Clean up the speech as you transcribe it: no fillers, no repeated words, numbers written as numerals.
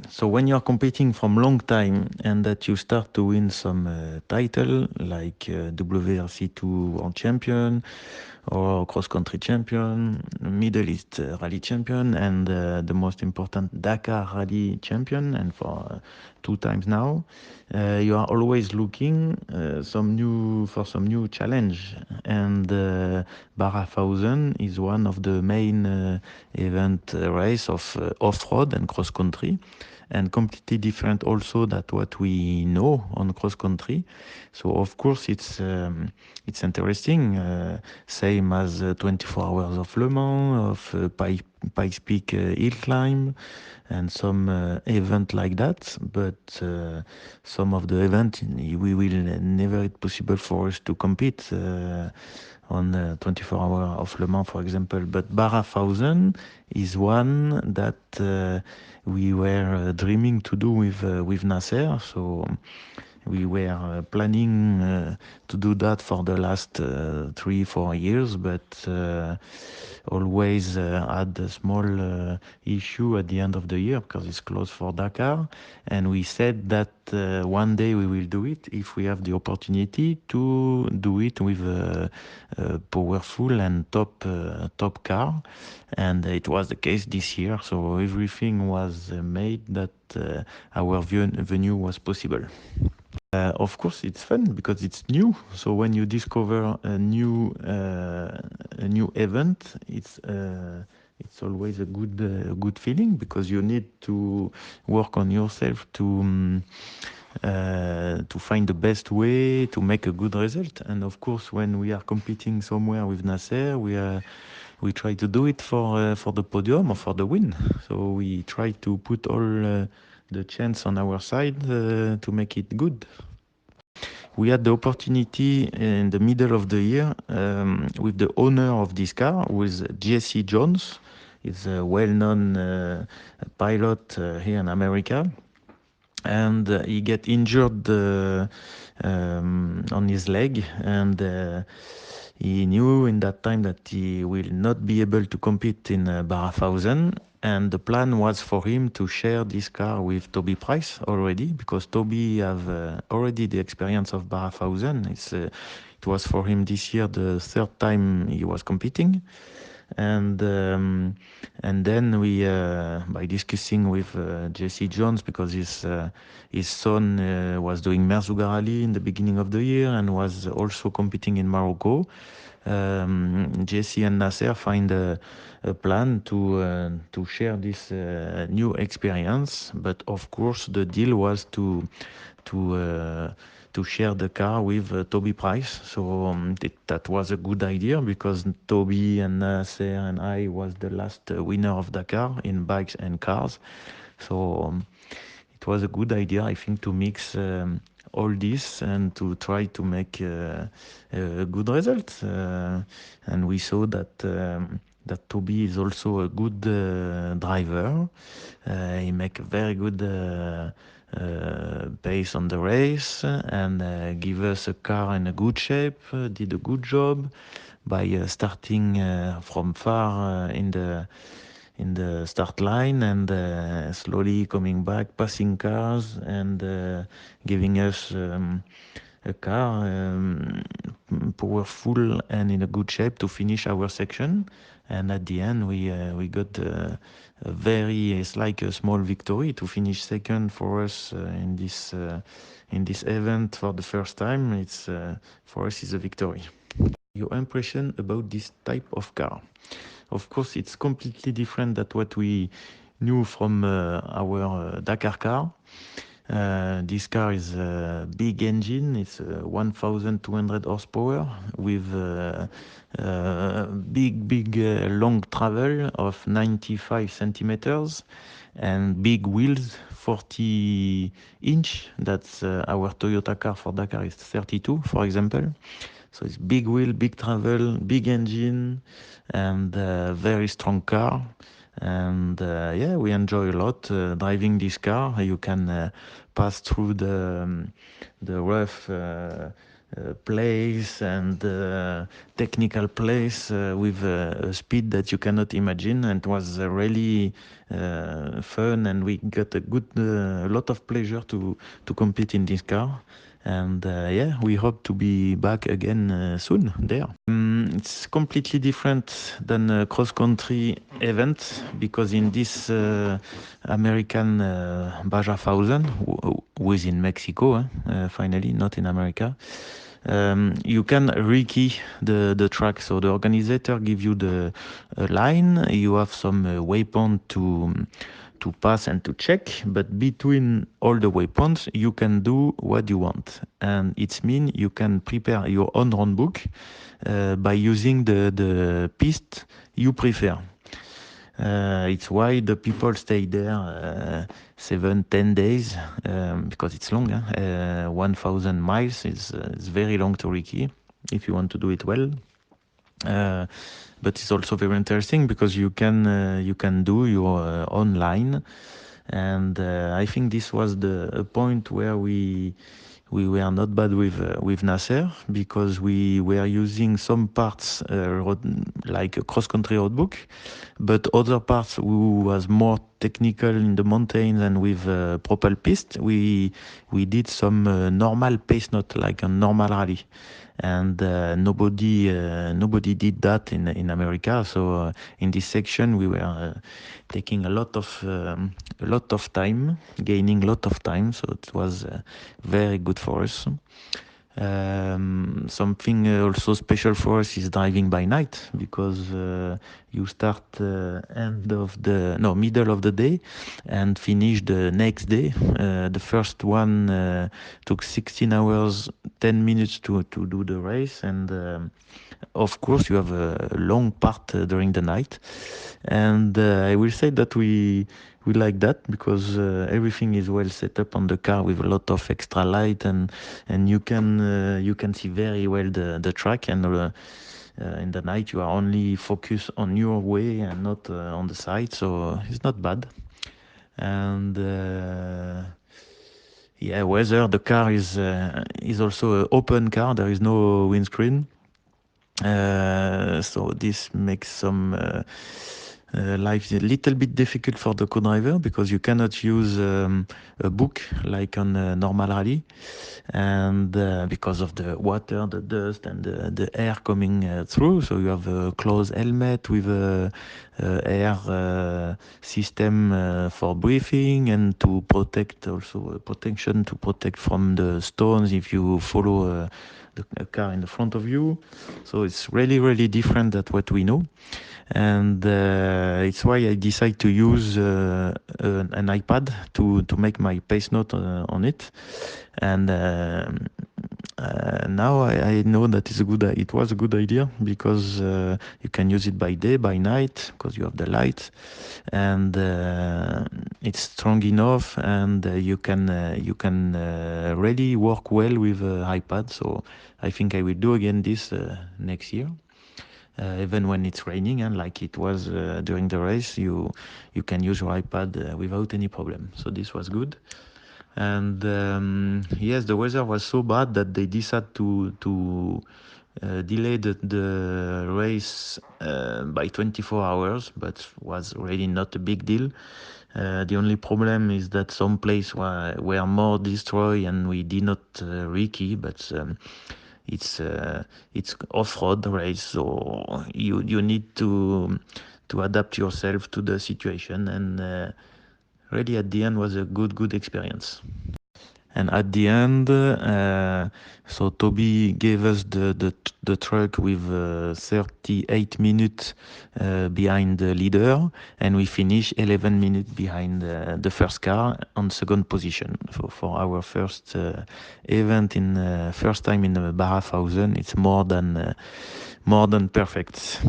So when you're competing from long time and that you start to win some title like WRC2 World Champion or cross country champion, Middle East Rally champion, and the most important Dakar Rally champion, and for 2 times now, you are always looking some new challenge. And Baja 1000 is one of the main event race of off-road and cross country, and completely different also that what we know on cross country. So of course it's interesting, same as 24 hours of Le Mans, of Pikes Peak hill climb, and some event like that. But some of the event we will never it possible for us to compete on 24 hours of Le Mans, for example. But Barra 1000 is one that we were dreaming to do with Nasser. So we were planning to do that for the last 3 4 years, but always had a small issue at the end of the year because it's closed for Dakar. And we said that one day we will do it if we have the opportunity to do it with a powerful and top car. And it was the case this year. So everything was made that our venue was possible. Of course, it's fun because it's new. So when you discover a new event, it's always a good feeling because you need to work on yourself to find the best way to make a good result. And of course, when we are competing somewhere with Nasser, we try to do it for the podium or for the win. So we try to put all the chance on our side to make it good. We had the opportunity in the middle of the year with the owner of this car, who is Jesse Jones. He's a well-known pilot here in America, and he get injured on his leg, and he knew in that time that he will not be able to compete in Barra 1000, and the plan was for him to share this car with Toby Price already, because Toby have already the experience of Barra 1000. It was for him this year the third time he was competing. And and then we by discussing with Jesse Jones, because his son was doing Merzouga Rally in the beginning of the year and was also competing in Morocco. Jesse and Nasser find a plan to share this new experience, but of course the deal was to uh, to share the car with Toby Price. So that was a good idea, because Toby and Nasser and I was the last winner of Dakar in bikes and cars. So it was a good idea, I think, to mix all this and to try to make a good result. And we saw that Toby is also a good driver. He make a very good pace on the race, and give us a car in a good shape. Did a good job by starting from far in the start line, and slowly coming back, passing cars, and giving us a car powerful and in a good shape to finish our section. And at the end, we got a very, it's like a small victory to finish second for us in this event for the first time. It's for us is a victory. Your impression about this type of car? Of course, it's completely different than what we knew from our Dakar car. This car is a big engine. It's 1,200 horsepower with big long travel of 95 centimeters and big wheels, 40 inch. That's our Toyota car for Dakar is 32, for example. So it's big wheel, big travel, big engine, and very strong car. And yeah, we enjoy a lot driving this car. You can pass through the rough plays and technical plays with a speed that you cannot imagine, and it was really fun, and we got a lot of pleasure to compete in this car. And yeah, we hope to be back again soon there. It's completely different than a cross-country event, because in this American Baja 1000, who is in Mexico, finally, not in America, you can rekey the track. So the organizer give you the line. You have some waypoint to pass and to check, but between all the waypoints, you can do what you want. And it means you can prepare your own run book by using the piste you prefer. It's why the people stay there 7, 10 days, because it's long. 1,000 miles is very long to recce if you want to do it well. But it's also very interesting because you can do your online, and I think this was the a point where we were not bad with Nasser, because we were using some parts like a cross-country roadbook, but other parts who was more technical in the mountains and with propel piste, we did some normal pace note, like a normal rally, and nobody did that in America. So in this section we were taking a lot of time, gaining a lot of time. So it was very good for us. Something also special for us is driving by night, because you start middle of the day and finish the next day. The first one took 16 hours 10 minutes to do the race, and of course you have a long part during the night. And I will say that we like that, because everything is well set up on the car with a lot of extra light, and you can see very well the track, and in the night you are only focused on your way and not on the side, so it's not bad. And yeah, weather, the car is also an open car, there is no windscreen. So this makes some life a little bit difficult for the co-driver, because you cannot use a book like on a normal rally, and because of the water, the dust, and the air coming through. So you have a closed helmet with a air system for breathing, and to protect, also protection to protect from the stones if you follow the car in the front of you. So it's really different than what we know, and it's why I decide to use an iPad to make my pace note on it. And now I know that it was a good idea, because you can use it by day, by night, because you have the light, and it's strong enough, and you can really work well with iPad. So I think I will do again this next year. Even when it's raining, and like it was during the race, you can use your iPad without any problem. So this was good. And yes, the weather was so bad that they decided to delay the race by 24 hours, but was really not a big deal. The only problem is that some places were more destroyed, and we did not recce, but it's off-road race, so you need to adapt yourself to the situation, and really at the end was a good experience. And at the end, so Toby gave us the truck with 38 minutes behind the leader, and we finished 11 minutes behind the first car on second position. So for our first event, in first time in the Baja 1000, it's more than perfect.